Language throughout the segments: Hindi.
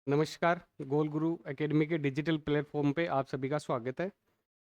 नमस्कार, गोल गुरु एकेडमी के डिजिटल प्लेटफॉर्म पे आप सभी का स्वागत है।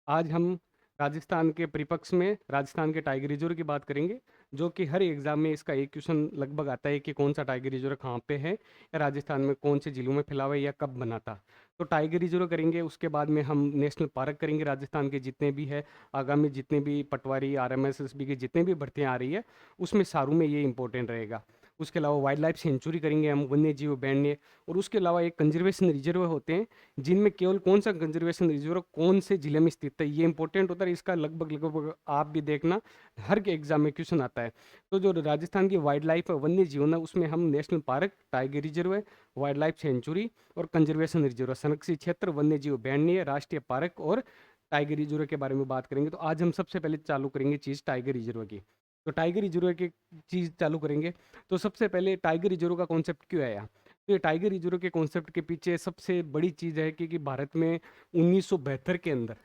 आज हम राजस्थान के परिप्रेक्ष में राजस्थान के टाइगर रिजर्व की बात करेंगे, जो कि हर एग्जाम में इसका एक क्वेश्चन लगभग आता है कि कौन सा टाइगर रिजर्व कहाँ पे है या राजस्थान में कौन से जिलों में फैला हुआ है या कब बना था। तो टाइगर रिजर्व करेंगे, उसके बाद में हम नेशनल पार्क करेंगे, राजस्थान के जितने भी है, आगामी जितने भी पटवारी RMSSB की जितने भी भर्तियाँ आ रही है, उसमें सारों में ये इंपॉर्टेंट रहेगा। उसके अलावा वाइल्ड लाइफ सेंचुरी करेंगे हम, वन्य जीव बैंड, और उसके अलावा एक कंजर्वेशन रिजर्व होते हैं, जिनमें केवल कौन सा कंजर्वेशन रिजर्व कौन से जिले में स्थित है ये इंपॉर्टेंट होता है। इसका लगभग लगभग आप भी देखना, हर के एग्जाम में क्वेश्चन आता है। तो जो राजस्थान की वाइल्ड लाइफ है, वन्य जीवन है, उसमें हम नेशनल पार्क, टाइगर रिजर्व है, वाइल्ड लाइफ सेंचुरी और कंजर्वेशन रिजर्व, संरक्षित क्षेत्र, वन्य जीव बैंड, राष्ट्रीय पार्क और टाइगर रिजर्व के बारे में बात करेंगे। तो आज हम सबसे पहले चालू करेंगे चीज़ टाइगर रिजर्व की। तो टाइगर रिजर्व की चीज़ चालू करेंगे, तो सबसे पहले टाइगर रिजर्व का कॉन्सेप्ट क्यों आया। तो ये टाइगर रिजर्व के कॉन्सेप्ट के पीछे सबसे बड़ी चीज़ है कि भारत में 1972 के अंदर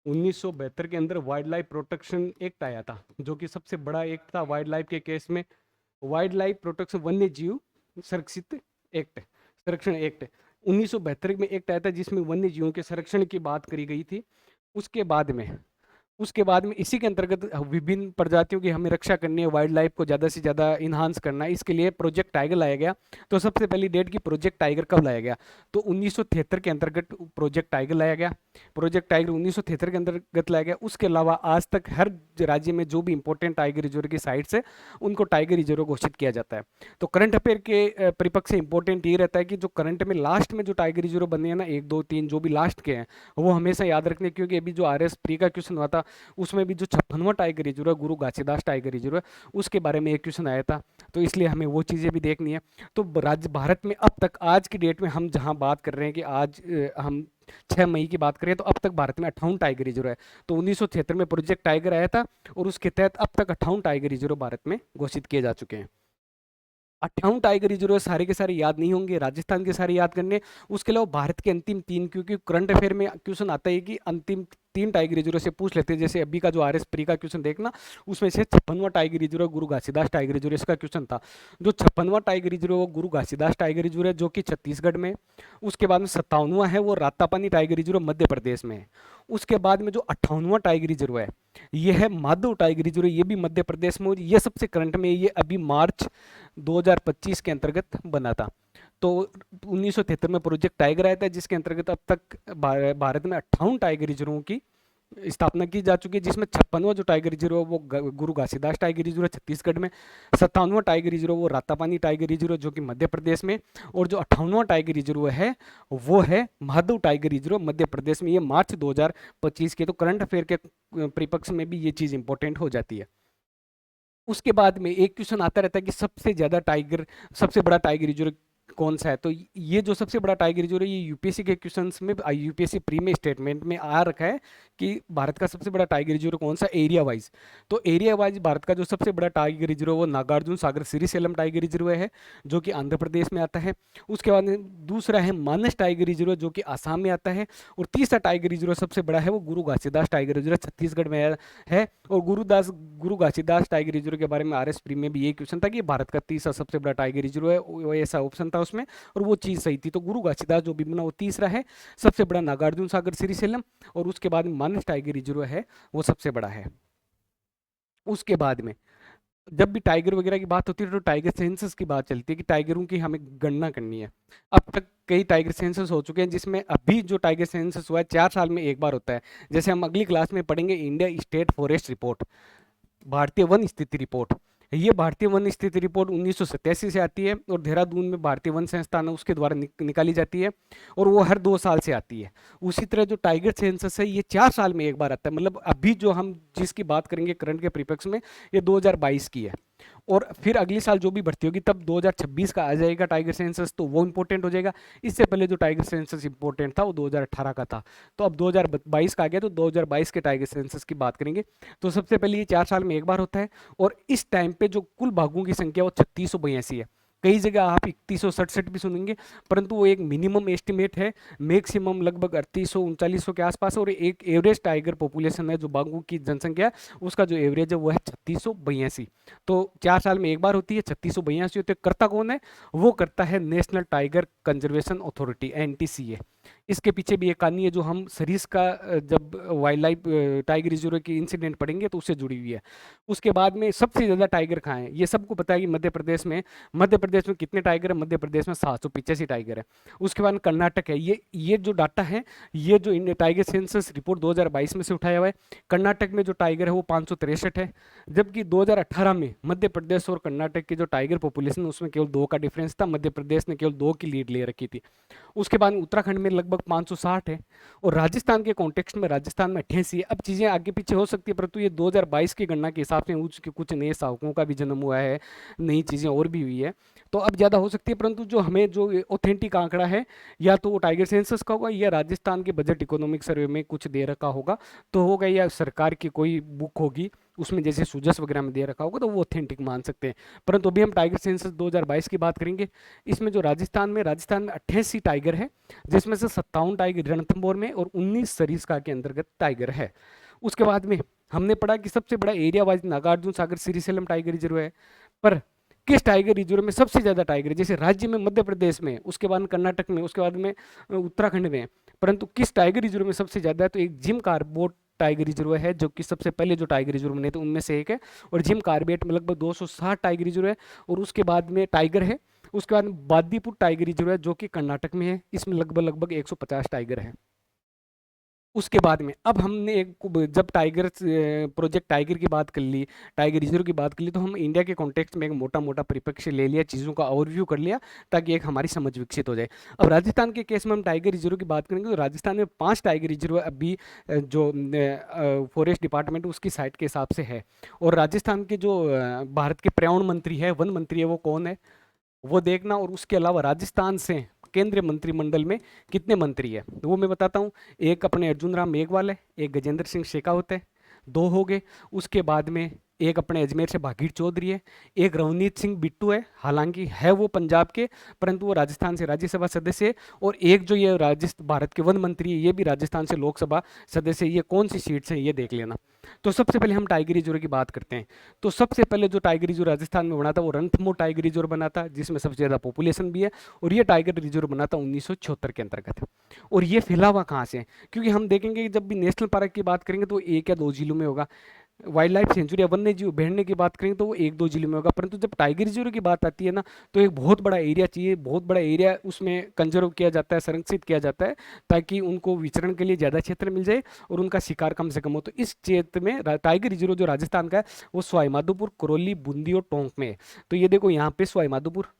1972 के अंदर वाइल्ड लाइफ प्रोटेक्शन एक्ट आया था, जो कि सबसे बड़ा एक्ट था वाइल्ड लाइफ के केस में। वाइल्ड लाइफ प्रोटेक्शन वन्य जीव संरक्षित एक्ट संरक्षण एक्ट 1972 में एक्ट आया था, जिसमें वन्य जीवों के संरक्षण की बात करी गई थी। उसके बाद में उसके बाद में इसी के अंतर्गत विभिन्न प्रजातियों की हमें रक्षा करनी है, वाइल्ड लाइफ को ज़्यादा से ज़्यादा इन्हांस करना है, इसके लिए प्रोजेक्ट टाइगर लाया गया। तो सबसे पहली डेट की प्रोजेक्ट टाइगर कब लाया गया, तो 1973 के अंतर्गत प्रोजेक्ट टाइगर लाया गया। प्रोजेक्ट टाइगर 1973 के अंतर्गत लाया गया। उसके अलावा आज तक हर राज्य में जो भी इंपॉर्टेंट टाइगर रिजर्व की साइट्स है, उनको टाइगर रिजर्व घोषित किया जाता है। तो करंट अफेयर के परिपक्ष से इंपॉर्टेंट ये रहता है कि जो करंट में लास्ट में जो टाइगर रिजर्व बने हैं ना, 1 2 3 जो भी लास्ट के हैं, वो हमेशा याद रखने, क्योंकि अभी जो RS प्री का क्वेश्चन हुआ था, उसमें भी जो 56वां टाइगर रिजर्व है, गुरु घासीदास टाइगर रिजर्व है, उसके बारे में एक क्वेश्चन आया था। तो इसलिए हमें वो चीज़ें भी देखनी है। तो राज्य भारत में अब तक आज की डेट में हम जहां बात कर रहे हैं कि आज हम 6 मई की बात करें, तो अब तक भारत में 58 टाइगर रिजर्व है। तो 1973 में प्रोजेक्ट टाइगर आया था, और उसके तहत अब तक 58 टाइगर रिजर्व भारत में घोषित किए जा चुके हैं। 58 टाइगर रिजर्व सारे के सारे याद नहीं होंगे, राजस्थान के सारे याद करने। उसके अलावा भारत के अंतिम 3, क्योंकि करंट अफेयर में क्वेश्चन आता है कि अंतिम 3 टाइगर रिजर्व से पूछ लेते हैं। जैसे अभी का जो RS प्री का क्वेश्चन देखना, उसमें से 56वां टाइगर रिजर्व गुरु घासीदास टाइगर रिजर्व, इसका क्वेश्चन था। जो 56वां टाइगर रिजर्व वो गुरु घासीदास टाइगर रिजर्व है, जो कि छत्तीसगढ़ में। उसके बाद में 57वां है वो रातापानी टाइगर रिजर्व मध्य प्रदेश में है। उसके बाद में जो 58वां टाइगर रिजर्व है, ये है माधव टाइगर रिजर्व, ये भी मध्य प्रदेश में। ये सबसे करंट में, ये अभी मार्च 2025 के अंतर्गत बना था। तो 1973 में प्रोजेक्ट टाइगर आया था, जिसके अंतर्गत अब तक भारत में 58 टाइगर रिजर्वों की स्थापना की जा चुकी है, जिसमें 56वां जो टाइगर रिजर्व है वो गुरु घासीदास टाइगर रिजर्व है छत्तीसगढ़ में। 57वां टाइगर रिजर्व वो रातापानी टाइगर रिजर्व जो कि मध्य प्रदेश में। और जो 58वां टाइगर रिजर्व है वो है माधव टाइगर रिजर्व मध्य प्रदेश में। ये मार्च 2025 के। तो करंट अफेयर के परिपक्ष में भी ये चीज़ इंपॉर्टेंट हो जाती है। उसके बाद में एक क्वेश्चन आता रहता है कि सबसे बड़ा टाइगर रिजर्व कौन सा है। तो ये जो सबसे बड़ा टाइगर रिजर्व है, ये यूपीएससी के क्वेश्चंस में, यूपीएससी प्री में स्टेटमेंट में आ रखा है कि भारत का सबसे बड़ा टाइगर रिजर्व कौन सा, एरिया वाइज। तो एरिया वाइज भारत का जो सबसे बड़ा टाइगर रिजर्व वो नागार्जुन सागर श्रीशैलम टाइगर रिजर्व है, जो कि आंध्र प्रदेश में आता है। उसके बाद दूसरा है मानस टाइगर रिजर्व, जो कि आसाम में आता है। और तीसरा टाइगर रिजर्व सबसे बड़ा है वो गुरु घासीदास टाइगर रिजर्व छत्तीसगढ़ में है। और गुरु घासीदास टाइगर रिजर्व के बारे में RS प्री में भी ये क्वेश्चन था कि भारत का तीसरा सबसे बड़ा टाइगर रिजर्व है, वो ऐसा ऑप्शन था उसमें, और वो चीज़ सही थी। तो गुरु घासीदास जो भी बना वो तीसरा है, सबसे बड़ा नागार्जुन सागर श्रीशैलम, और उसके बाद में मानस टाइगर रिजर्व है वो सबसे बड़ा है। उसके बाद में जब भी टाइगर वगैरह की बात होती है, तो टाइगर सेंसस की बात चलती है कि टाइगरों की हमें गणना करनी है। अब तक कई टाइगर सेंसस हो चुके हैं, जिसमें अभी जो टाइगर सेंसस हुआ है 4 साल में एक बार होता है। जैसे हम अगली क्लास में पढ़ेंगे इंडिया स्टेट फॉरेस्ट रिपोर्ट, भारतीय वन स्थिति रिपोर्ट। ये भारतीय वन स्थिति रिपोर्ट 1987 से आती है, और देहरादून में भारतीय वन संस्थान है उसके द्वारा निकाली जाती है, और वो हर 2 साल से आती है। उसी तरह जो टाइगर सेंसस है, ये 4 साल में एक बार आता है। मतलब अभी जो हम जिसकी बात करेंगे करंट के परिप्रेक्ष्य में, ये 2022 की है। और फिर अगले साल जो भी भर्ती होगी तब 2026 का आ जाएगा टाइगर सेंसस, तो वो इंपॉर्टेंट हो जाएगा। इससे पहले जो टाइगर सेंसस इंपॉर्टेंट था वो 2018 का था। तो अब 2022 का आ गया, तो 2022 के टाइगर सेंसस की बात करेंगे। तो सबसे पहले ये 4 साल में एक बार होता है, और इस टाइम पे जो कुल बाघों की संख्या वो 3682 है। कई जगह आप 3167 भी सुनेंगे, परंतु वो एक मिनिमम एस्टिमेट है। मैक्सिमम लगभग 3800-3900 के आसपास है, और एक एवरेज टाइगर पॉपुलेशन है जो बाघों की जनसंख्या, उसका जो एवरेज है वो है 3682। तो 4 साल में एक बार होती है, 3682 होती है। करता कौन है? वो करता है national tiger conservation authority, NTCA। इसके पीछे भी एक कहानी है जो हम सरीस का जब वाइल्ड लाइफ टाइगर रिजर्व की इंसिडेंट पढ़ेंगे तो उससे जुड़ी हुई है। उसके बाद में सबसे ज़्यादा टाइगर कहाँ है? ये सबको पता है कि मध्य प्रदेश में कितने टाइगर है? मध्य प्रदेश में 785 टाइगर है। उसके बाद कर्नाटक है। ये जो डाटा है, ये जो टाइगर सेंसस रिपोर्ट 2022 में से उठाया हुआ है। कर्नाटक में जो टाइगर है वो 563 है, जबकि 2018 में मध्य प्रदेश और कर्नाटक की जो टाइगर पॉपुलेशन उसमें केवल 2 का डिफरेंस था। मध्य प्रदेश ने केवल 2 की लीड ले रखी थी। उसके बाद उत्तराखंड में लगभग 560 है, और राजस्थान के कॉन्टेक्स्ट में राजस्थान में 88 है। अब चीज़ें आगे पीछे हो सकती है, परंतु ये 2022 की गणना के हिसाब से उसके कुछ नए शावकों का भी जन्म हुआ है, नई चीज़ें और भी हुई है, तो अब ज़्यादा हो सकती है। परंतु जो हमें जो ऑथेंटिक आंकड़ा है, या तो वो टाइगर सेंसस का होगा, या राजस्थान के बजट इकोनॉमिक सर्वे में कुछ दे रखा होगा तो होगा, या सरकार की कोई बुक होगी उसमें जैसे सुजस वगैरह में दे रखा होगा, तो वो ऑथेंटिक मान सकते हैं। परंतु अभी हम टाइगर सेंसस 2022 की बात करेंगे। इसमें जो राजस्थान में 88 टाइगर है, जिसमें से 57 टाइगर रणथंभौर में और 19 सरिस्का के अंतर्गत टाइगर है। उसके बाद में हमने पढ़ा कि सबसे बड़ा area wise Nagarjuna Sagar Srisailam tiger reserve है, पर किस टाइगर रिजर्व में सबसे ज्यादा टाइगर है? जैसे राज्य में मध्य प्रदेश में, उसके बाद कर्नाटक में, उसके बाद में उत्तराखंड में, परंतु किस टाइगर रिजर्व में सबसे ज्यादा है? तो एक जिम कार्बेट टाइगर रिजर्व है, जो कि सबसे पहले जो टाइगर रिजर्व बने थे उनमें से एक है, और जिम कार्बेट में लगभग 260 टाइगर रिजर्व है, और उसके बाद में टाइगर है। उसके बाद बादीपुर टाइगर रिजर्व है जो कि कर्नाटक में है, इसमें लगभग 150 टाइगर है। उसके बाद में अब हमने जब टाइगर प्रोजेक्ट टाइगर की बात कर ली, टाइगर रिजर्व की बात कर ली, तो हम इंडिया के कॉन्टेक्स्ट में एक मोटा मोटा परिप्रेक्ष्य ले लिया, चीज़ों का ओवरव्यू कर लिया, ताकि एक हमारी समझ विकसित हो जाए। अब राजस्थान के केस में हम टाइगर रिजर्व की बात करेंगे, तो राजस्थान में 5 टाइगर रिजर्व अभी जो फॉरेस्ट डिपार्टमेंट उसकी साइट के हिसाब से है। और राजस्थान के जो भारत के पर्यावरण मंत्री है, वन मंत्री है, वो कौन है वो देखना। और उसके अलावा राजस्थान से केंद्रीय मंत्रिमंडल में कितने मंत्री है वो मैं बताता हूँ। एक अपने अर्जुन राम मेघवाल है, एक गजेंद्र सिंह शेखावत है, 2 हो गए। उसके बाद में एक अपने अजमेर से भागीर चौधरी है, एक रवनीत सिंह बिट्टू है, हालांकि है वो पंजाब के, परंतु वो राजस्थान से राज्यसभा सदस्य है। और एक जो ये राजस्थान भारत के वन मंत्री है, ये भी राजस्थान से लोकसभा सदस्य है। ये कौन सी सीट्स हैं ये देख लेना। तो सबसे पहले हम टाइगर रिजर्व की बात करते हैं। तो सबसे पहले जो टाइगर रिजर्व राजस्थान में बना था वो रणथंभौर टाइगर रिजर्व बना था, जिसमें सबसे ज्यादा पॉपुलेशन भी है। और ये टाइगर रिजर्व बना था 1976 के अंतर्गत। और ये फैला हुआ कहाँ से है? क्योंकि हम देखेंगे कि जब भी नेशनल पार्क की बात करेंगे तो 1 या 2 जिलों में होगा। वाइल्ड लाइफ सेंचुरी या वन्य जीव अभयारण्य की बात करेंगे तो वो 1-2 जिलों में होगा। परंतु जब टाइगर रिजर्व की बात आती है ना, तो एक बहुत बड़ा एरिया चाहिए, बहुत बड़ा एरिया उसमें कंजर्व किया जाता है, संरक्षित किया जाता है, ताकि उनको विचरण के लिए ज़्यादा क्षेत्र मिल जाए और उनका शिकार कम से कम हो। तो इस क्षेत्र में टाइगर रिजर्व जो राजस्थान का है वो सवाई माधोपुर, करौली, बूंदी और टोंक में है। तो ये देखो यहाँ पे सवाई माधोपुर,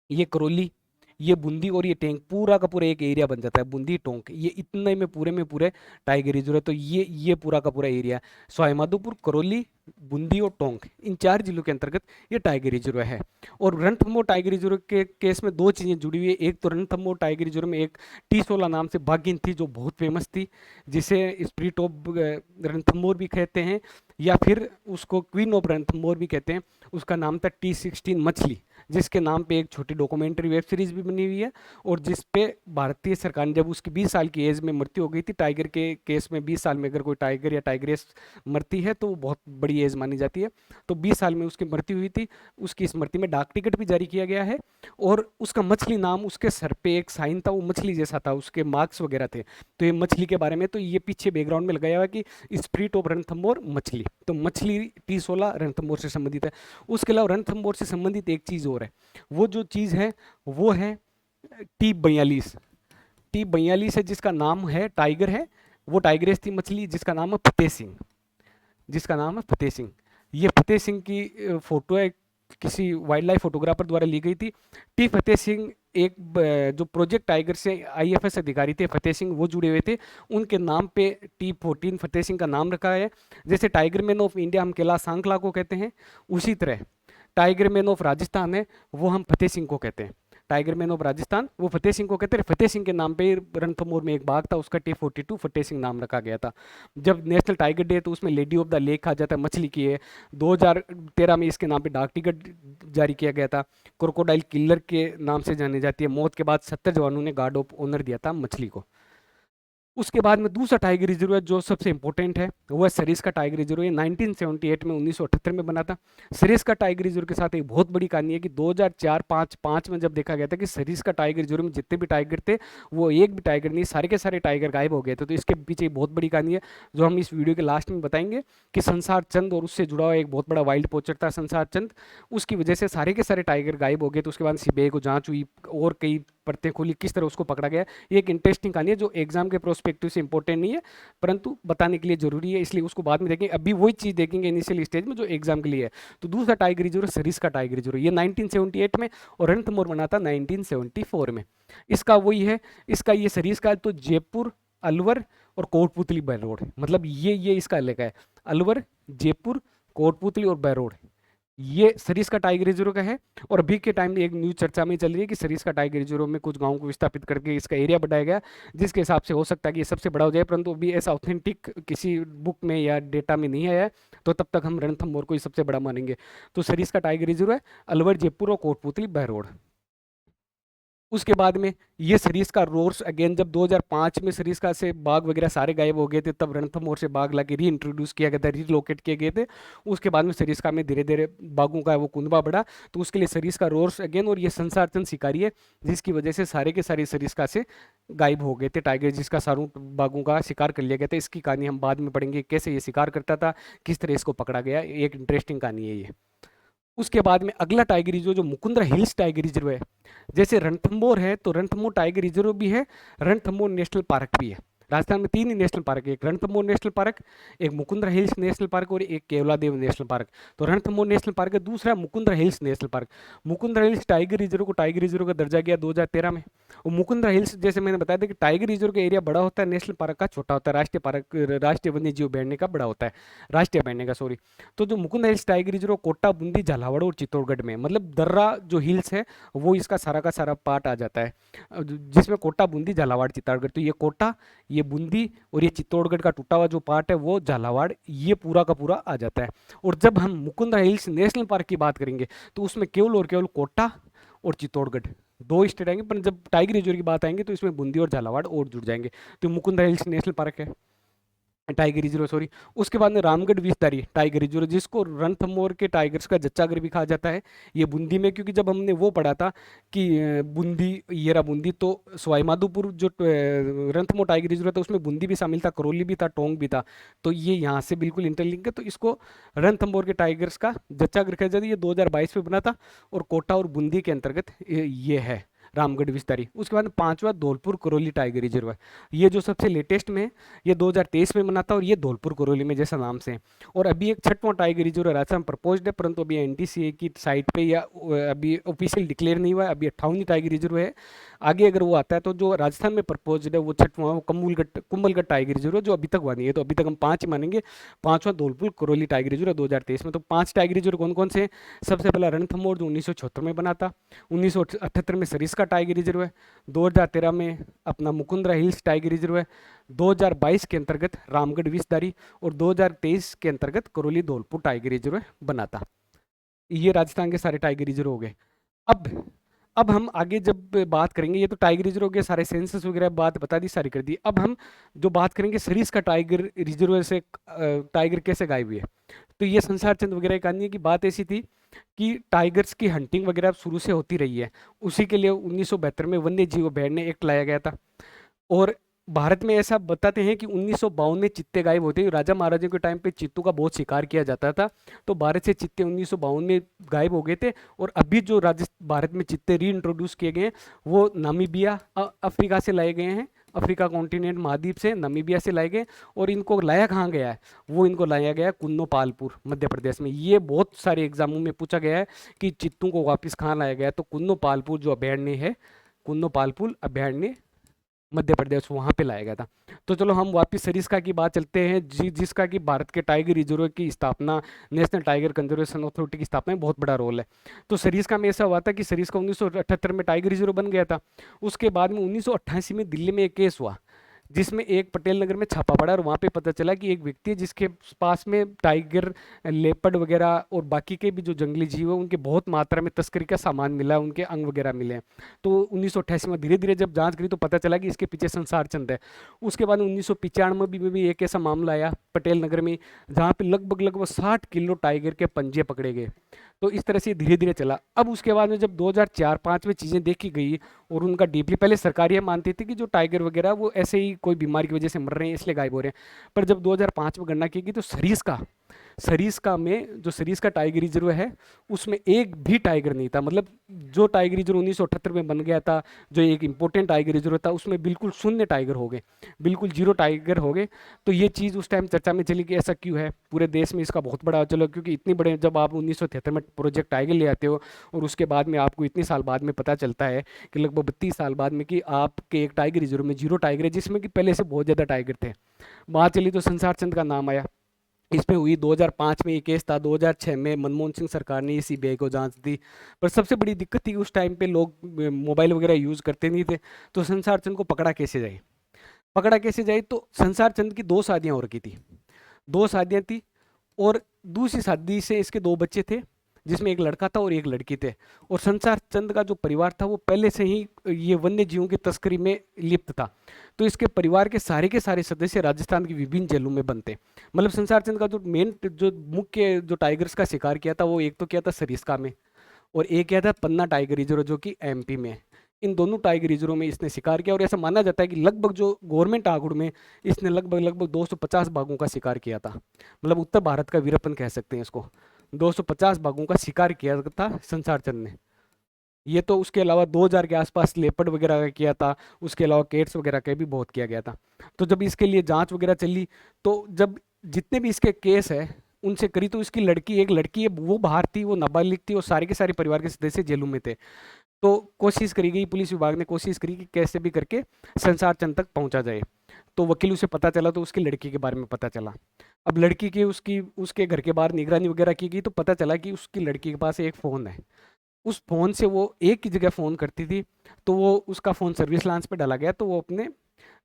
ये करौली, ये बूंदी और ये टोंक, पूरा का पूरा एक एरिया बन जाता है। बूंदी टोंक ये इतने में पूरे टाइगर रिजर्व है। तो ये पूरा का पूरा एरिया सवाई माधोपुर, करौली, बूंदी और टोंक, इन 4 जिलों के अंतर्गत ये टाइगर रिजर्व है। और रणथंभौर टाइगर रिजर्व के केस में 2 चीजें जुड़ी हुई है। एक तो रणथंभौर टाइगर रिजर्व में एक टी16 नाम से बाघिन थी जो बहुत फेमस थी, जिसे स्पिरिट ऑफ रणथंभौर भी कहते हैं, या फिर उसको क्वीन ऑफ रणथंभौर भी कहते हैं। उसका नाम था T16 मछली, जिसके नाम पे एक छोटी डॉक्यूमेंट्री वेब सीरीज भी बनी हुई है। और जिस पे भारतीय सरकार ने, जब उसकी 20 साल की एज में मृत्यु हो गई थी टाइगर के केस में, 20 साल में अगर कोई टाइगर या टाइग्रेस मरती है तो वो बहुत बड़ी एज मानी जाती है। तो 20 साल में उसकी मृत्यु हुई थी, उसकी स्मृति में डाक टिकट भी जारी किया गया है। और उसका मछली नाम, उसके सर पे एक साइन था, वो मछली जैसा था, उसके मार्क्स वगैरह थे। तो ये मछली के बारे में, तो ये पीछे बैकग्राउंड में लगाया हुआ कि स्पिरिट ऑफ रणथंभौर मछली, तो मछली T16 रणथंभौर से संबंधित है। उसके अलावा रणथंभौर से संबंधित एक चीज और है, वो जो चीज है वो है T42। T42 है, जिसका नाम है टाइगर है, वो टाइग्रेस थी मछली, जिसका नाम है फतेह सिंह, जिसका नाम है फतेह सिंह। ये फतेह सिंह की फोटो है, किसी वाइल्ड लाइफ फोटोग्राफर द्वारा ली गई थी। टी फतेह सिंह एक जो प्रोजेक्ट टाइगर से IFS अधिकारी थे फतेह सिंह, वो जुड़े हुए थे, उनके नाम पे T14 फतेह सिंह का नाम रखा है। जैसे टाइगर मैन ऑफ इंडिया हम कैलाश सांकला को कहते हैं, उसी तरह टाइगर मैन ऑफ राजस्थान है वो हम फतेह सिंह को कहते हैं। टाइगर मैन ऑफ राजस्थान, वो फतेह सिंह को कहते हैं। फतेह सिंह के नाम पे रणथंभौर में एक बाग था, उसका T42 फतेह सिंह नाम रखा गया था। जब नेशनल टाइगर डे तो उसमें लेडी ऑफ द लेक आ जाता है, मछली की है। 2013 में इसके नाम पे डाक टिकट जारी किया गया था। क्रोकोडाइल किलर के नाम से जानी जाती है। मौत के बाद 70 जवानों ने गार्ड ऑफ ऑनर दिया था मछली को। उसके बाद में दूसरा टाइगर रिजर्व है जो सबसे इंपॉर्टेंट है, वो है सरिस्का टाइगर रिजर्व। ये 1978 में 1978 में बना था। सरिस्का टाइगर रिजर्व के साथ एक बहुत बड़ी कहानी है कि 2004-5 में जब देखा गया था कि सरिस्का टाइगर रिजर्व में जितने भी टाइगर थे वो एक भी टाइगर नहीं, सारे के सारे टाइगर गायब हो गए थे। तो इसके पीछे एक बहुत बड़ी कहानी है जो हम इस वीडियो के लास्ट में बताएंगे कि संसार चंद और उससे जुड़ा हुआ एक बहुत बड़ा वाइल्ड पोचर था संसार चंद, उसकी वजह से सारे के सारे टाइगर गायब हो गए। तो उसके बाद सीबीआई को जांच हुई और कई परतें खुली, किस तरह उसको पकड़ा गया। ये एक इंटरेस्टिंग कहानी है जो एग्जाम के प्रोस्पेक्टिव से इंपॉर्टेंट नहीं है परंतु बताने के लिए जरूरी है, इसलिए उसको बाद में देखेंगे। अभी वही चीज देखेंगे इनिशियल स्टेज में जो एग्जाम के लिए है। तो दूसरा tiger reserve Sariska tiger reserve, ये 1978 में और रणथंभौर बना था 1974 में। इसका वही है, इसका ये सरिस्का तो जयपुर, अलवर और कोटपुतली बहरोड, मतलब ये इसका इलाका है। अलवर, जयपुर, कोटपुतली और बहरोड, ये सरिस्का टाइगर रिजर्व का है। और अभी के टाइम में एक न्यूज चर्चा में चल रही है कि सरिस्का टाइगर रिजर्व में कुछ गांवों को विस्थापित करके इसका एरिया बढ़ाया गया, जिसके हिसाब से हो सकता है कि ये सबसे बड़ा हो जाए, परंतु अभी ऐसा ऑथेंटिक किसी बुक में या डेटा में नहीं आया है। तो तब तक हम रणथंभौर को ही सबसे बड़ा मानेंगे। तो सरिस्का टाइगर रिजर्व है अलवर, जयपुर और कोटपुतली बहरोड। उसके बाद में ये सरिस्का रोर्स अगेन, जब 2005 में सरिस्का से बाघ वगैरह सारे गायब हो गए थे, तब रणथंभौर से बाघ लाके री इंट्रोड्यूस किया गया था, रीलोकेट किए गए थे। उसके बाद में सरिस्का में धीरे धीरे बाघों का वो कुनबा बढ़ा, तो उसके लिए सरिस्का रोर्स अगेन। और ये संसार चंद शिकारी है जिसकी वजह से सारे के सारे सरिस्का से गायब हो गए थे टाइगर, जिसका सारों बाघों का शिकार कर लिया गया था। इसकी कहानी हम बाद में पढ़ेंगे, कैसे ये शिकार करता था, किस तरह इसको पकड़ा गया, एक इंटरेस्टिंग कहानी है ये। उसके बाद में अगला टाइगर रिजर्व जो मुकुंदरा हिल्स टाइगर रिजर्व है, जैसे रणथंभौर है तो रणथंभौर टाइगर रिजर्व भी है, रणथंभौर नेशनल पार्क भी है। राजस्थान में 3 ही नेशनल पार्क है, एक रणथंभौर नेशनल पार्क, एक मुकुंदरा हिल्स नेशनल पार्क और एक केवलादेव नेशनल पार्क। तो रणथंभौर नेशनल पार्क है, दूसरा Mukundra hills national park. Mukundra hills tiger reserve को टाइगर रिजर्व का दर्जा गया 2013 में। और मुकुंदरा हिल्स जैसे मैंने बताया था कि टाइगर रिजर्व का एरिया बड़ा होता है, नेशनल पार्क का छोटा होता है, राष्ट्रीय पार्क राष्ट्रीय वन्य जीव अभयारण्य का बड़ा होता है, राष्ट्रीय अभयारण्य का सॉरी। तो जो Mukundra hills tiger reserve Kota, Bundi, Jhalawar और चित्तौड़गढ़ में, मतलब दर्रा जो हिल्स है वो इसका सारा का सारा पार्ट आ जाता है, जिसमें कोटा, बूंदी, झालावाड़, चित्तौड़गढ़। तो ये कोटा, ये बूंदी और ये चित्तौड़गढ़ का टूटा हुआ जो पार्ट है वो झालावाड़, ये पूरा का पूरा आ जाता है। और जब हम मुकुंदरा हिल्स नेशनल पार्क की बात करेंगे तो उसमें केवल और केवल कोटा और चित्तौड़गढ़ 2 स्टेट आएंगे, पर जब टाइगर रिजर्व की बात आएंगे तो इसमें बूंदी और झालावाड़ और जुड़ जाएंगे। तो मुकुंदरा हिल्स नेशनल पार्क है, टाइगर रिजर्व सॉरी। उसके बाद में रामगढ़ विस्तारी टाइगर रिजर्व, जिसको रणथंभौर के टाइगर्स का जच्चागर भी कहा जाता है, ये बूंदी में, क्योंकि जब हमने वो पढ़ा था कि बूंदी, ये रहा बूंदी, तो सवाई माधोपुर जो रणथंभौर टाइगर रिजर्व था उसमें बूंदी भी शामिल था, करौली भी था, टोंक भी था। तो ये यहाँ से बिल्कुल इंटरलिंक है, तो इसको रणथंभौर के टाइगर्स का जच्चागर कहा जाता है। ये 2022 में बना था और कोटा और बूंदी के अंतर्गत ये है रामगढ़ विस्तारी। उसके बाद 5वां धौलपुर करौली टाइगर रिजर्व है, ये जो सबसे लेटेस्ट में है, ये 2023 में बना था और ये धौलपुर करौली में जैसा नाम से है। और अभी एक 6वां टाइगर रिजर्व राजस्थान प्रपोज्ड है, परंतु अभी एनटीसीए की साइट पे या अभी ऑफिशियल डिक्लेयर नहीं हुआ है, अभी 58वीं टाइगर रिजर्व है। आगे अगर वो आता है तो जो राजस्थान में प्रपोज्ड है वो 6वां, वो कुंभलगढ़ टाइगर रिजर्व है, जो अभी तक हुआ नहीं है। तो अभी तक हम 5 ही मानेंगे। 5वां धौलपुर करौली टाइगर रिजर्व 2023 में। तो 5 टाइगर रिजर्व कौन कौन से हैं? सबसे पहला रणथंभौर जो 1976 में बना था, 1978 में सरिस्का टाइगर रिजर्व है, 2013 में अपना मुकुंदरा हिल्स टाइगर रिजर्व है, 2022 के अंतर्गत रामगढ़ विस्तारी और 2023 के अंतर्गत करौली धौलपुर टाइगर रिजर्व बना था। ये राजस्थान के सारे टाइगर रिजर्व हो गए। अब हम आगे जब बात करेंगे, ये तो टाइगर रिजर्व हो गया, सारे सेंसस वगैरह बात बता दी, सारी कर दी। अब हम जो बात करेंगे सरिस्का टाइगर रिजर्व से टाइगर कैसे गायब हुए। तो ये संसार चंद वगैरह की कहानी है कि बात ऐसी थी कि टाइगर्स की हंटिंग वगैरह शुरू से होती रही है, उसी के लिए 1972 में वन्य जीव अभयारण्य एक्ट लाया गया था। और भारत में ऐसा बताते हैं कि 1952 में चित्ते गायब होते हैं, राजा महाराजा के टाइम पे चित्तों का बहुत शिकार किया जाता था, तो भारत से चित्ते 1952 में गायब हो गए थे। और अभी जो भारत में चित्ते री इंट्रोड्यूस किए गए हैं वो नामीबिया अफ्रीका से लाए गए हैं, अफ्रीका कॉन्टिनेंट महाद्वीप से, नामीबिया से लाए गए। और इनको लाया कहाँ गया है? वो इनको लाया गया कुन्नो पालपुर मध्य प्रदेश में। ये बहुत सारे एग्जामों में पूछा गया है कि चित्तों को वापस कहाँ लाया गया, तो कुन्नो पालपुर जो अभयारण्य है, कुन्नो पालपुर अभयारण्य मध्य प्रदेश वहाँ पे लाया गया था। तो चलो हम वापस सरिस्का की बात चलते हैं, जिसका कि भारत के टाइगर रिजर्व की स्थापना, नेशनल टाइगर कंजर्वेशन अथॉरिटी की स्थापना में बहुत बड़ा रोल है। तो सरिस्का में ऐसा हुआ था कि सरिस्का 1978 में टाइगर रिजर्व बन गया था। उसके बाद में 1988 में दिल्ली में एक केस हुआ, जिसमें एक पटेल नगर में छापा पड़ा और वहाँ पे पता चला कि एक व्यक्ति है जिसके पास में टाइगर, लेपर्ड वगैरह और बाकी के भी जो जंगली जीव है उनके बहुत मात्रा में तस्करी का सामान मिला है, उनके अंग वगैरह मिले हैं। तो 1988 में धीरे धीरे जब जांच करी तो पता चला कि इसके पीछे संसार चंद है। उसके बाद 1995 में भी एक ऐसा मामला आया पटेल नगर में, जहाँ पे लगभग लगभग 60 किलो टाइगर के पंजे पकड़े गए। तो इस तरह से धीरे धीरे चला। अब उसके बाद में जब 2004-05 में चीज़ें देखी गई और उनका डीपली, पहले सरकार ये मानती थी कि जो टाइगर वगैरह वो ऐसे ही कोई बीमारी की वजह से मर रहे हैं इसलिए गायब हो रहे हैं, पर जब 2005 में गणना की गई तो सरिस्का में जो सरिस्का टाइगर रिजर्व है उसमें एक भी टाइगर नहीं था। मतलब जो टाइगर रिजर्व 1978 में बन गया था, जो एक इंपॉर्टेंट टाइगर रिजर्व था, उसमें बिल्कुल शून्य टाइगर हो गए, बिल्कुल जीरो टाइगर हो गए। तो ये चीज़ उस टाइम चर्चा में चली कि ऐसा क्यों है, पूरे देश में इसका बहुत बड़ा चलो, क्योंकि इतनी बड़े जब आप 1973 में प्रोजेक्ट टाइगर ले आते हो और उसके बाद में आपको इतनी साल बाद में पता चलता है कि लगभग 32 साल बाद में कि आपके एक टाइगर रिजर्व में जीरो टाइगर है, जिसमें कि पहले से बहुत ज़्यादा टाइगर थे। वहाँ चली तो संसार चंद का नाम आया। इसमें हुई 2005 में ये केस था, 2006 में मनमोहन सिंह सरकार ने सीबीआई को जांच दी। पर सबसे बड़ी दिक्कत थी उस टाइम पे लोग मोबाइल वगैरह यूज़ करते नहीं थे, तो संसार चंद को पकड़ा कैसे जाए। तो संसार चंद की दो शादियां हो रखी थी, दो शादियां थी, और दूसरी शादी से इसके दो बच्चे थे, जिसमें एक लड़का था और एक लड़की थे। और संसार चंद का जो परिवार था वो पहले से ही ये वन्य जीवों की तस्करी में लिप्त था। तो इसके परिवार के सारे सदस्य राजस्थान की विभिन्न जेलों में बनते। मतलब संसार चंद का जो मेन, जो मुख्य जो टाइगर्स का शिकार किया था वो एक तो किया था सरिस्का में, और एक किया था पन्ना टाइगर रिजर्व जो कि एमपी में है। इन दोनों टाइगर रिजर्व में इसने शिकार किया, और ऐसा माना जाता है कि लगभग जो गवर्नमेंट आंकड़ों में इसने लगभग लगभग 250 बाघों का शिकार किया था। मतलब उत्तर भारत का वीरप्पन कह सकते हैं इसको। 250 बाघों का शिकार किया था संसार चंद ने। ये तो उसके अलावा 2000 के आसपास लेपर्ड वगैरह का किया था, उसके अलावा केट्स वगैरह का भी बहुत किया गया था। तो जब इसके लिए जांच वगैरह चली, तो जब जितने भी इसके केस है उनसे करी, तो इसकी एक लड़की है वो बाहर थी, वो नाबालिग थी, और सारे के सारे परिवार के सदस्य जेलों में थे। तो कोशिश करी गई, पुलिस विभाग ने कोशिश करी कि कैसे भी करके संसार चंद तक पहुंचा जाए। तो वकील उसे पता चला तो उसकी लड़की के बारे में पता चला। अब लड़की की उसकी उसके घर के बाहर निगरानी वगैरह की गई तो पता चला कि उसकी लड़की के पास एक फ़ोन है। उस फ़ोन से वो एक ही जगह फ़ोन करती थी, तो वो उसका फ़ोन सर्विस लांच पे डाला गया, तो वो अपने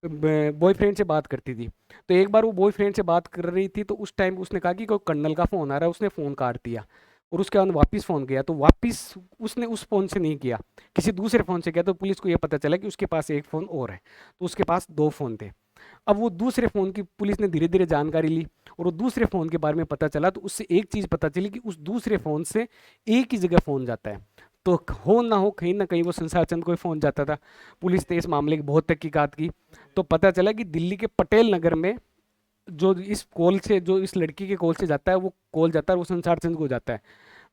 बॉयफ्रेंड से बात करती थी। तो एक बार वो बॉयफ्रेंड से बात कर रही थी तो उस टाइम उसने कहा कि कोई कर्नल का फ़ोन आ रहा है, उसने फ़ोन काट दिया। और उसके बाद वापस फ़ोन किया तो वापस उसने उस फ़ोन से नहीं किया, किसी दूसरे फ़ोन से किया। तो पुलिस को ये पता चला कि उसके पास एक फ़ोन और है, तो उसके पास दो फ़ोन थे। अब वो दूसरे फ़ोन की पुलिस ने धीरे धीरे जानकारी ली, और वो दूसरे फ़ोन के बारे में पता चला, तो उससे एक चीज़ पता चली कि उस दूसरे फ़ोन से एक ही जगह फ़ोन जाता है। तो हो ना कहीं वो संसार चंद को ही फ़ोन जाता था। पुलिस ने इस मामले की बहुत तहकीकात की, तो पता चला कि दिल्ली के पटेल नगर में जो इस लड़की के कॉल से जाता है, वो कॉल जाता है, वो संसार चंद को जाता है।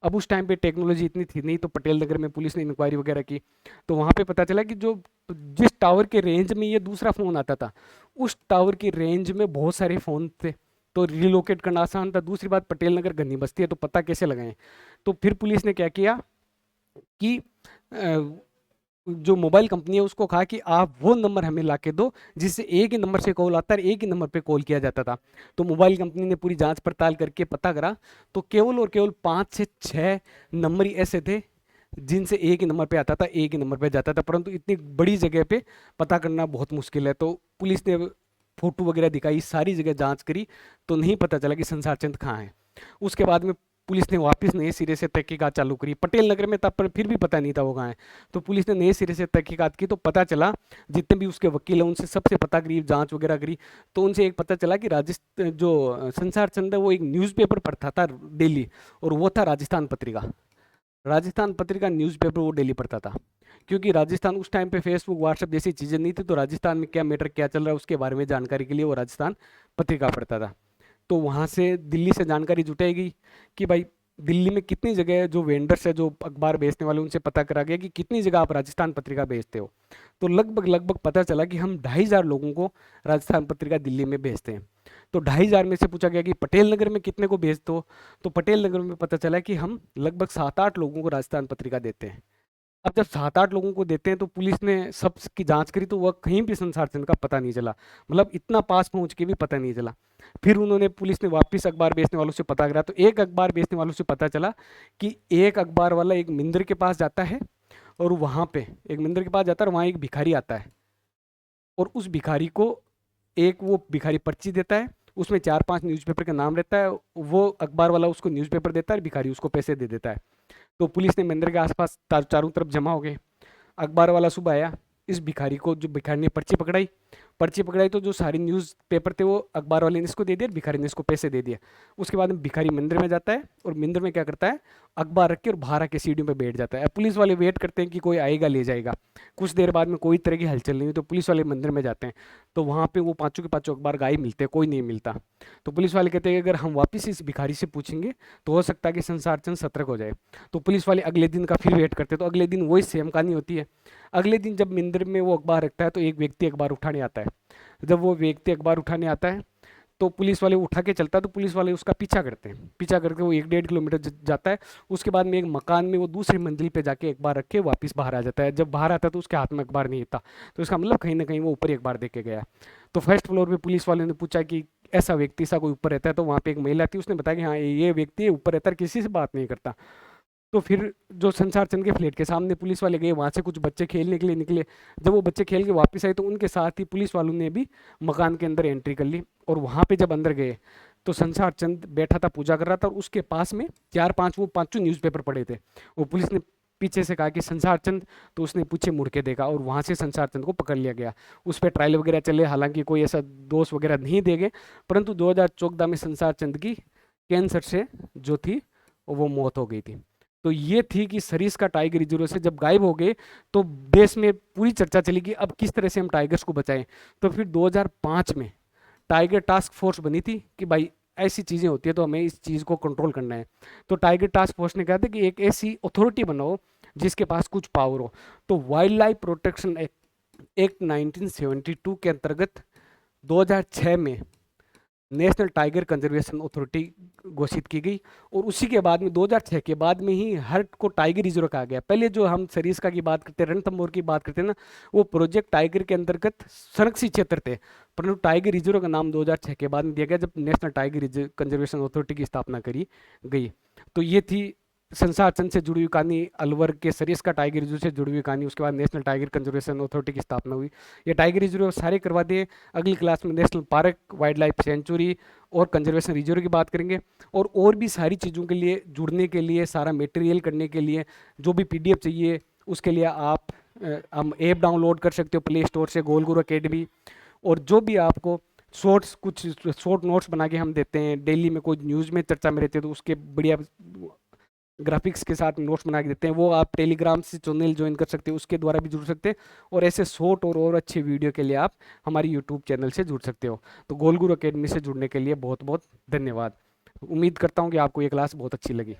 अब उस टाइम पे टेक्नोलॉजी इतनी थी नहीं, तो पटेल नगर में पुलिस ने इंक्वायरी वगैरह की, तो वहाँ पे पता चला कि जो जिस टावर के रेंज में ये दूसरा फ़ोन आता था, उस टावर की रेंज में बहुत सारे फ़ोन थे। तो रिलोकेट करना आसान था। दूसरी बात, पटेल नगर घनी बस्ती है, तो पता कैसे लगाएं। तो फिर पुलिस ने क्या किया कि जो मोबाइल कंपनी है उसको कहा कि आप वो नंबर हमें ला के दो जिससे एक ही नंबर से कॉल आता है, एक ही नंबर पे कॉल किया जाता था। तो मोबाइल कंपनी ने पूरी जांच पड़ताल करके पता करा, तो केवल और केवल 5 से 6 नंबर ही ऐसे थे जिनसे एक ही नंबर पे आता था, एक ही नंबर पे जाता था। परंतु इतनी बड़ी जगह पे पता करना बहुत मुश्किल है। तो पुलिस ने फोटो वगैरह दिखाई, सारी जगह जांच करी, तो नहीं पता चला कि संसार चंद कहाँ है। उसके बाद में पुलिस ने वापस नए सिरे से तहकीकात चालू करी। पटेल नगर में था पर फिर भी पता नहीं था वो कहाँ है। तो पुलिस ने नए सिरे से तहकीकात की, तो पता चला, जितने भी उसके वकील हैं उनसे सबसे पता करी, जांच वगैरह करी, तो उनसे एक पता चला कि राजस्थान जो संसार चंद है वो एक न्यूज़पेपर पढ़ता था डेली, और वो था राजस्थान पत्रिका न्यूज़पेपर वो डेली पढ़ता था। क्योंकि राजस्थान उस टाइम पे फेसबुक व्हाट्सएप जैसी चीज़ें नहीं थी, तो राजस्थान में क्या मैटर क्या चल रहा है उसके बारे में जानकारी के लिए वो राजस्थान पत्रिका पढ़ता था। तो वहाँ से दिल्ली से जानकारी जुटाई गई कि भाई दिल्ली में कितनी जगह जो वेंडर्स है, जो अखबार बेचने वाले, उनसे पता करा गया कि कितनी जगह आप राजस्थान पत्रिका बेचते हो। तो लगभग लगभग पता चला कि हम 2500 लोगों को राजस्थान पत्रिका दिल्ली में भेजते हैं। तो 2500 में से पूछा गया कि पटेल नगर में कितने को भेजते हो, तो पटेल नगर में पता चला कि हम लगभग 7-8 लोगों को राजस्थान पत्रिका देते हैं। अब जब 7-8 लोगों को देते हैं तो पुलिस ने सब की जांच करी तो वह कहीं भी संसार चंद का पता नहीं चला, मतलब इतना पास पहुंच के भी पता नहीं चला। फिर उन्होंने पुलिस ने वापस अखबार बेचने वालों से पता करा तो एक अखबार बेचने वालों से पता चला कि एक अखबार वाला एक मिंदर के पास जाता है, और वहां पे एक मिंदर के पास जाता है और वहां एक भिखारी आता है, और उस भिखारी को एक वो भिखारी पर्ची देता है, उसमें 4-5 न्यूज़पेपर का नाम रहता है, वो अखबार वाला उसको न्यूज़पेपर देता है, भिखारी उसको पैसे दे देता है। तो पुलिस ने मंदिर के आसपास चारों तरफ जमा हो गए। अखबार वाला सुबह आया, इस भिखारी को, जो भिखारी ने पर्ची पकड़ाई तो जो सारी न्यूज़ पेपर थे वो अखबार वाले ने इसको दे दिया, भिखारी ने इसको पैसे दे दिए। उसके बाद में भिखारी मंदिर में जाता है और मंदिर में क्या करता है, अखबार रख के और बाहर आके सीढ़ियों पे बैठ जाता है। अब पुलिस वाले वेट करते हैं कि कोई आएगा ले जाएगा। कुछ देर बाद में कोई तरह की हलचल नहीं हुई तो पुलिस वाले मंदिर में जाते हैं, तो वहाँ पे वो पांचों के पांचों अखबार गायब मिलते हैं, कोई नहीं मिलता। तो पुलिस वाले कहते हैं कि अगर हम वापस इस भिखारी से पूछेंगे तो हो सकता है कि संसार चंद सतर्क हो जाए। तो पुलिस वाले अगले दिन का फिर वेट करते हैं, तो अगले दिन वही सेम कहानी होती है। अगले दिन जब मंदिर में वो अखबार रखता है तो एक व्यक्ति अखबार उठाने आता है। जब वो व्यक्ति अखबार उठाने आता है तो पुलिस वाले उठा के चलता है, तो पुलिस वाले उसका पीछा करते हैं, पीछा करके वो 1-1.5 किलोमीटर जाता है। उसके बाद में एक मकान में वो दूसरी मंजिल पे जाके अखबार रख के वापस बाहर आ जाता है। जब बाहर आता है तो उसके हाथ में अखबार नहीं था, तो इसका मतलब कहीं ना कहीं वो ऊपर ही अखबार देख के गया। तो फर्स्ट फ्लोर पे पुलिस वाले ने पूछा कि ऐसा व्यक्ति सा कोई ऊपर रहता है, तो वहाँ पे एक महिला थी, उसने बताया कि हाँ ये व्यक्ति ऊपर रहता है, किसी से बात नहीं करता। तो फिर जो संसार चंद के फ्लैट के सामने पुलिस वाले गए, वहां से कुछ बच्चे खेलने के लिए निकले। जब वो बच्चे खेल के वापस आए तो उनके साथ ही पुलिस वालों ने भी मकान के अंदर एंट्री कर ली, और वहां पे जब अंदर गए तो संसार चंद बैठा था, पूजा कर रहा था, और उसके पास में 4-5 वो पांचों न्यूज़पेपर पड़े थे। वो पुलिस ने पीछे से कहा कि संसार चंद, तो उसने पीछे मुड़ के देखा और वहां से संसार चंद को पकड़ लिया गया। उस पर ट्रायल वगैरह चले, हालांकि कोई ऐसा दोष वगैरह नहीं दे गए, परंतु 2014 में संसार चंद की कैंसर से जो थी वो मौत हो गई थी। तो ये थी कि सरीस का टाइगर रिजर्व से जब गायब हो गए तो देश में पूरी चर्चा चली कि अब किस तरह से हम टाइगर्स को बचाएं। तो फिर 2005 में टाइगर टास्क फोर्स बनी थी कि भाई ऐसी चीज़ें होती है तो हमें इस चीज़ को कंट्रोल करना है। तो टाइगर टास्क फोर्स ने कहा था कि एक ऐसी अथॉरिटी बनाओ जिसके पास कुछ पावर हो। तो वाइल्ड लाइफ प्रोटेक्शन एक्ट 1972 के अंतर्गत 2006 में नेशनल टाइगर कंजर्वेशन अथॉरिटी घोषित की गई, और उसी के बाद में 2006 के बाद में ही हर को टाइगर रिजर्व कहा गया। पहले जो हम सरिस्का की बात करते हैं, रणथंभौर की बात करते हैं ना, वो प्रोजेक्ट टाइगर के अंतर्गत संरक्षित क्षेत्र थे, परंतु टाइगर रिजर्व का नाम 2006 के बाद में दिया गया जब नेशनल टाइगर कंजर्वेशन अथॉरिटी की स्थापना करी गई। तो ये थी संसार चंद से जुड़ी हुई कहानी, अलवर के सरिस्का टाइगर रिजर्व से जुड़ी हुई कहानी, उसके बाद नेशनल टाइगर कंजर्वेशन अथॉरिटी की स्थापना हुई। ये टाइगर रिजर्व सारे करवा दिए। अगली क्लास में national park, wild life sanctuary और कंजर्वेशन रिजर्व की बात करेंगे। और भी सारी चीज़ों के लिए जुड़ने के लिए, सारा मटेरियल करने के लिए, जो भी PDF चाहिए उसके लिए आप हम ऐप डाउनलोड कर सकते हो प्ले स्टोर से, गोल गुरु अकेडमी। और जो भी आपको शॉर्ट्स, कुछ शॉर्ट नोट्स बना के हम देते हैं, डेली में कोई न्यूज़ में चर्चा में रहते हैं तो उसके बढ़िया ग्राफिक्स के साथ नोट्स बना के देते हैं, वो आप टेलीग्राम से चैनल ज्वाइन कर सकते हैं, उसके द्वारा भी जुड़ सकते हैं। और ऐसे शॉर्ट और अच्छे वीडियो के लिए आप हमारी यूट्यूब चैनल से जुड़ सकते हो। तो गोल गुरु अकेडमी से जुड़ने के लिए बहुत बहुत धन्यवाद। उम्मीद करता हूँ कि आपको ये क्लास बहुत अच्छी लगी।